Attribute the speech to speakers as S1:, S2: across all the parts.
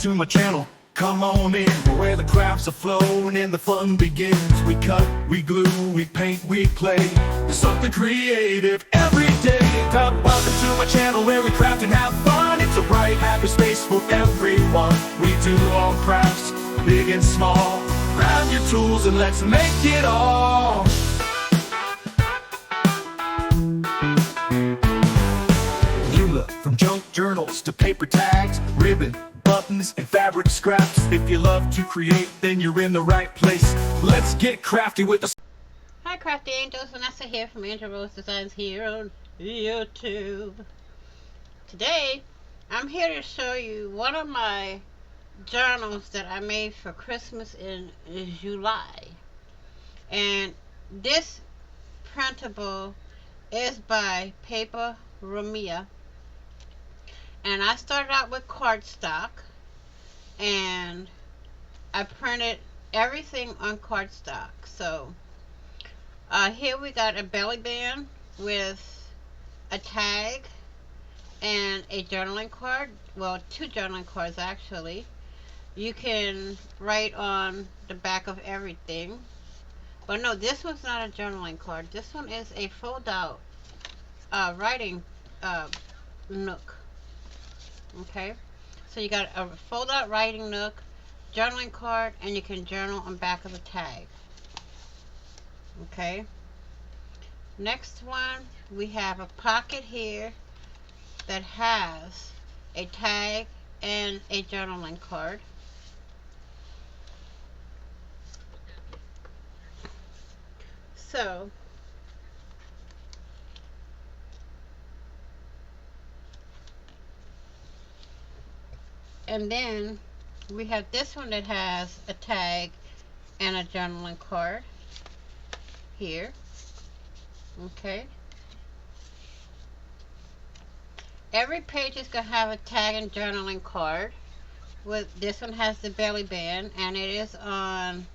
S1: to my channel. Come on in, where the crafts are flowing and the fun begins. We cut, we glue, we paint, we play. There's something creative every day. Welcome to my channel where we craft and have fun. It's a bright, happy space for everyone. We do all crafts, big and small. Grab your tools and let's make it all. From junk journals to paper tags, ribbon, buttons, and fabric scraps. If you love to create, then you're in the right place. Let's get crafty with the...
S2: Hi Crafty Angels, Vanessa here from ANGELROSE Designs here on YouTube. Today, I'm here to show you one of my journals that I made for Christmas in July. And this printable is by Paper Romia. And I started out with cardstock, and I printed everything on cardstock. So here we got a belly band with a tag and a journaling card. Well, two journaling cards actually. You can write on the back of everything. But no, this one's not a journaling card. This one is a fold-out writing nook. Okay, so you got a fold-out writing nook, journaling card, and you can journal on back of the tag. Okay, next one, we have a pocket here that has a tag and a journaling card. So and then we have this one that has a tag and a journaling card here. Okay, every page is going to have a tag and journaling card. With this one has the belly band, and it is on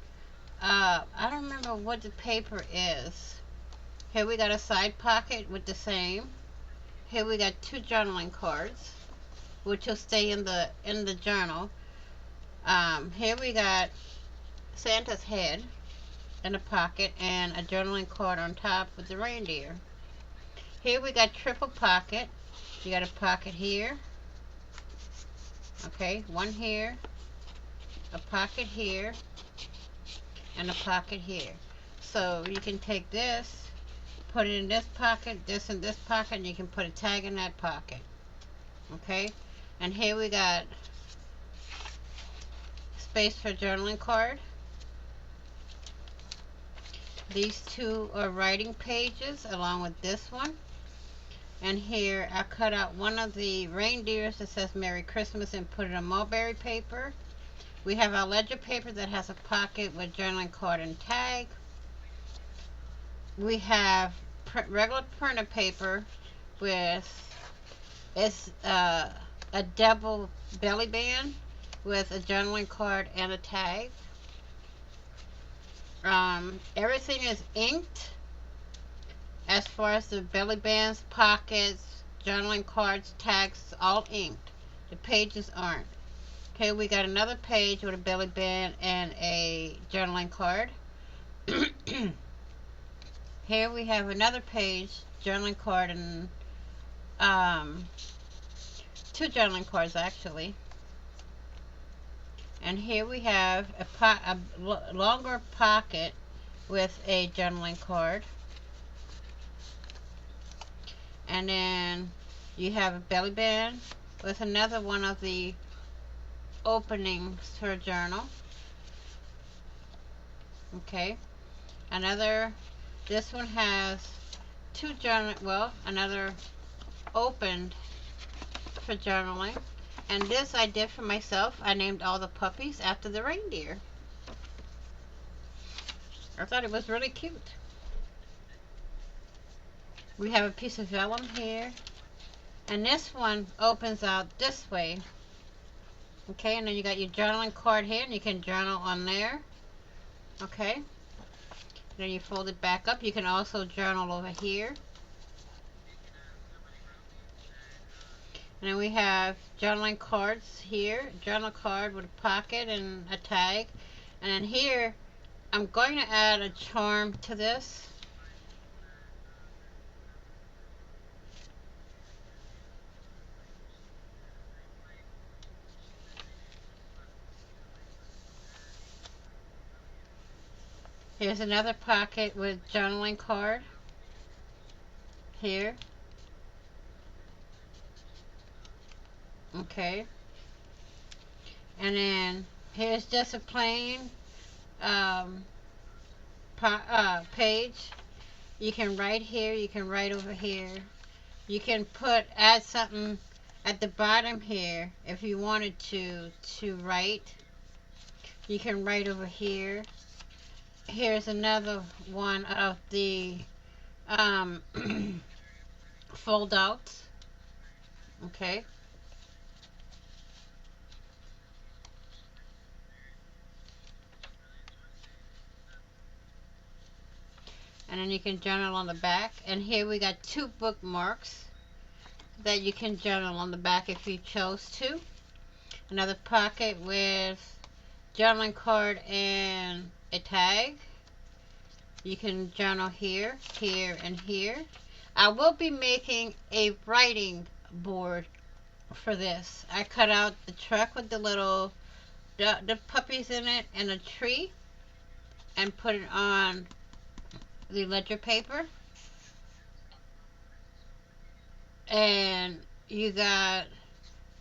S2: I don't remember what the paper is. Here we got a side pocket with the same. Here we got two journaling cards, which will stay in the journal. Here we got Santa's head in a pocket and a journaling card on top with the reindeer. Here we got triple pocket. You got a pocket here. Okay, one here, a pocket here, and a pocket here. So you can take this, put it in this pocket, this in this pocket, and you can put a tag in that pocket. Okay, and here we got space for journaling card. These two are writing pages along with this one. And here I cut out one of the reindeers that says Merry Christmas and put it on mulberry paper. We have our ledger paper that has a pocket with journaling card and tag. We have regular printer paper with a double belly band with a journaling card and a tag. Everything is inked as far as the belly bands, pockets, journaling cards, tags, all inked. The pages aren't. Okay, we got another page with a belly band and a journaling card. Here we have another page, journaling card, and two journaling cards actually. And here we have a longer pocket with a journaling card. And then you have a belly band with another one of the openings for a journal. Okay, this one has two another opened for journaling. And this I did for myself. I named all the puppies after the reindeer. I thought it was really cute. We have a piece of vellum here. And this one opens out this way. Okay, and then you got your journaling card here, and you can journal on there. Okay. Then you fold it back up. You can also journal over here. And then we have journaling cards here. Journal card with a pocket and a tag. And then here, I'm going to add a charm to this. Here's another pocket with journaling card. Here. Okay. And then here's just a plain page. You can write here, you can write over here. You can add something at the bottom here if you wanted to write. You can write over here. Here's another one of the fold outs. Okay. And then you can journal on the back. And here we got 2 bookmarks that you can journal on the back if you chose to. Another pocket with journaling card and a tag. You can journal here, here, and here. I will be making a writing board for this. I cut out the truck with the little the puppies in it and a tree and put it on the ledger paper. And you got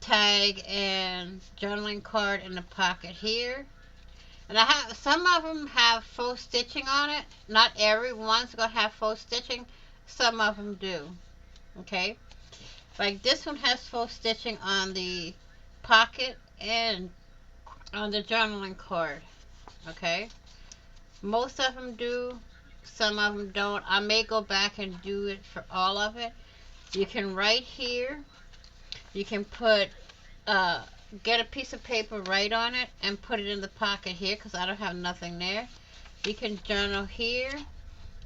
S2: tag and journaling card in the pocket here. And I have some of them have faux stitching on it. Not every one's gonna have faux stitching. Some of them do. Okay, like this one has faux stitching on the pocket and on the journaling card. Okay, most of them do. Some of them don't. I may go back and do it for all of it. You can write here. You can put get a piece of paper, write on it, and put it in the pocket here because I don't have nothing there. You can journal here,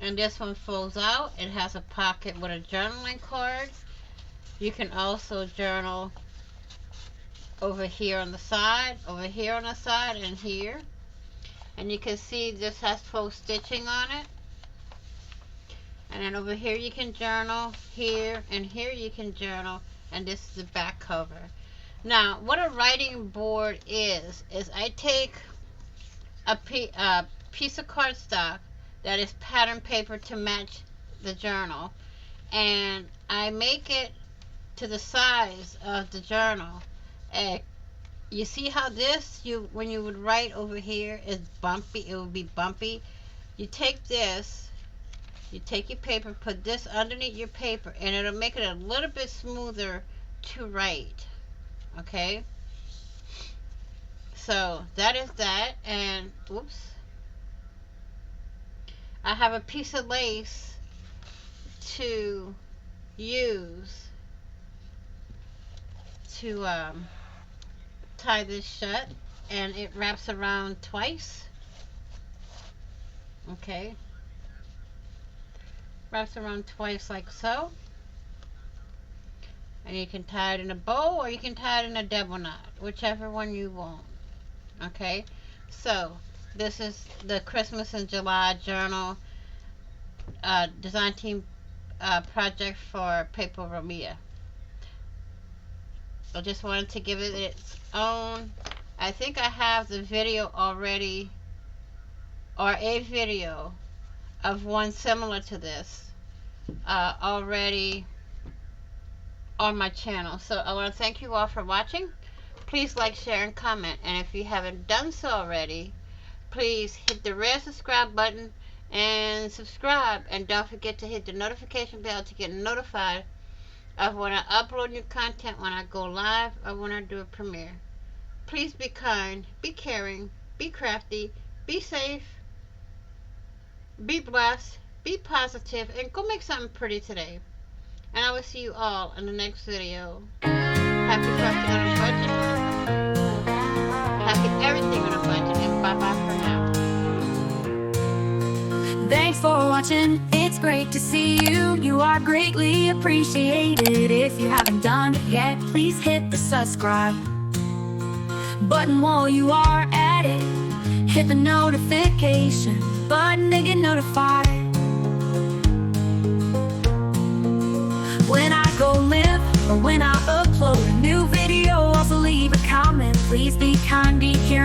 S2: and this one folds out. It has a pocket with a journaling card. You can also journal over here on the side, over here on the side, and here. And you can see this has faux stitching on it. And then over here you can journal, here and here you can journal, and this is the back cover. Now, what a writing board is I take a piece of cardstock that is pattern paper to match the journal, and I make it to the size of the journal. You see how this, when you would write over here, is bumpy, it would be bumpy. You take this, you take your paper, put this underneath your paper, and it'll make it a little bit smoother to write. Okay, so that is that. And oops, I have a piece of lace to use to tie this shut, and it wraps around twice. Okay, wraps around twice like so. And you can tie it in a bow or you can tie it in a double knot, whichever one you want. Okay, so this is the Christmas in July journal design team project for Paper Romia. I just wanted to give it its own. I think I have the video already, or a video of one similar to this already on my channel. So I want to thank you all for watching. Please like, share, and comment. And if you haven't done so already, please hit the red subscribe button and subscribe. And don't forget to hit the notification bell to get notified of when I upload new content, when I go live, or when I do a premiere. Please be kind, be caring, be crafty, be safe, be blessed, be positive, and go make something pretty today. And I will see you all in the next video. Happy crafting on a budget. Happy everything on a budget. And bye-bye for now.
S3: Thanks for watching, it's great to see you. You are greatly appreciated. If you haven't done it yet, please hit the subscribe button while you are at it. Hit the notification button to get notified when I go live or when I upload a new video. Also leave a comment, please be kind, be caring.